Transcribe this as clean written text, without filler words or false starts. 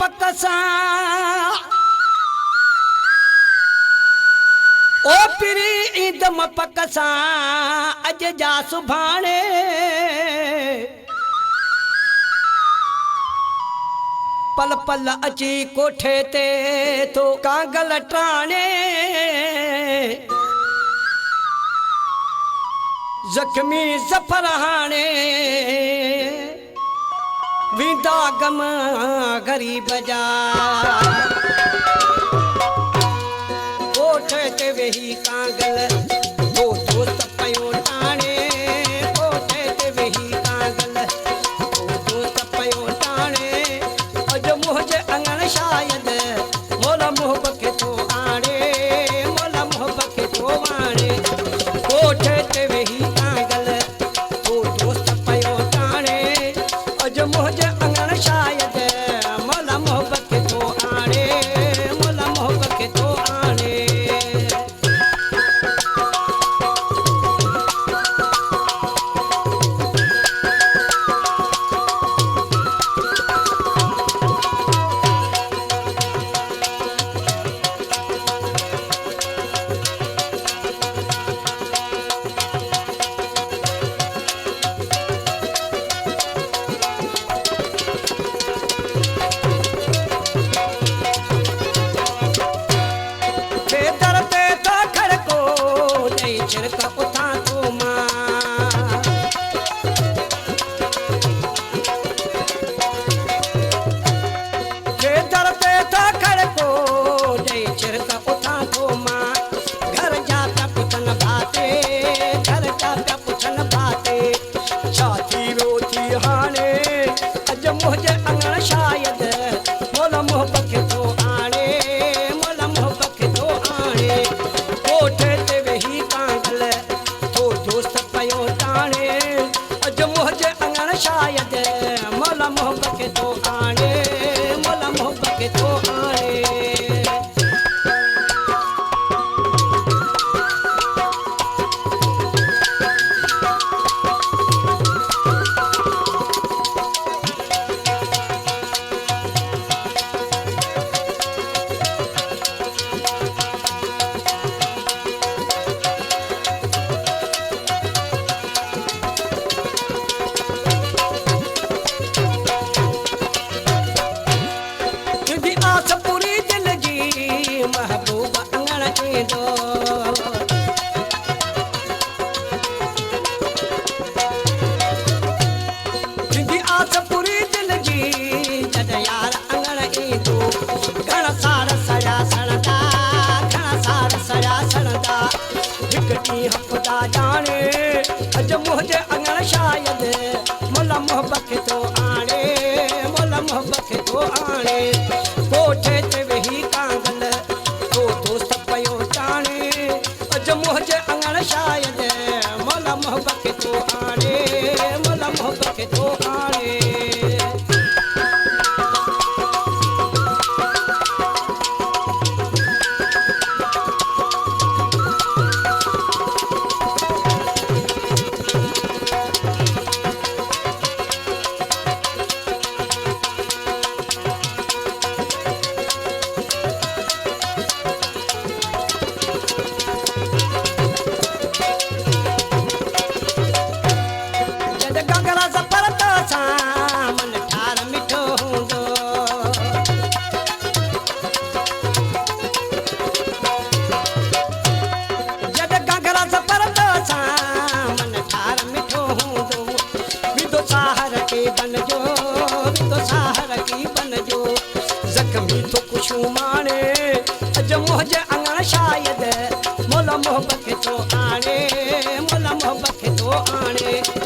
मपक सां ओ पिरी ईद मपक सां अॼु जा सुभाणे पल पल अची कोठे ते तो कांगल टाणे जख्मी ज़फर हाणे विदा गम गरीब जा कोठे ते वेही कांगल दो दोस्त पयो टाणे कोठे ते वेही कांगल दो दोस्त पयो टाणे अॼु मुंहिंजे अंगण शायदि मोला मोहबत खे थो आणे मोला मोहबत खे थो आणे कोठे ते वेही कांगल दो दोस्त पयो टाणे अॼु मुंहिंजे अंगण शायदि मोला मोहबत खे थो आणे मोला मोहबत खे थो आणे छिड़का उठा तो मां जे दर पे था खड़को जय छिड़का उठा तो मां घर जा प्या पुछन बाते घर जा प्या पुछन बाते छाती रोती हाणे अॼु मुंहिंजे अंगण शायदि मोला मोहबत खे थो आणे मोला मोहबत खे थो आणे कोठे ते वेही शायदि मोला मोहबत खे थो आणे मोला मोहबत खे थो आणे पूरी दिल जी महबूब अंगण ईंदो तुंहिंजी आस पूरी दिल जी जॾहिं यार अंगण ईंदो घणा सार सया सड़ंदा घणा सार सया सड़ंदा हिकु ॾींहुं ख़ुदा ॼाणे अॼु मुंहिंजे अंगण शायदि मोला मोहबत खे थो आणे मोला मोहबत खे थो आणे कोठे ते वेही कांगल दो दोस्त पयो टाणे अॼु मुंहिंजे अंगण शायदि मोला मोहबत खे थो आणे मोला मोहबत खे थो आणे जख्मी तो कुछ माणे अॼु मुंहिंजे अंगण शायदि मोला मोहबत खे थो आणे मोला मोहबत खे थो आणे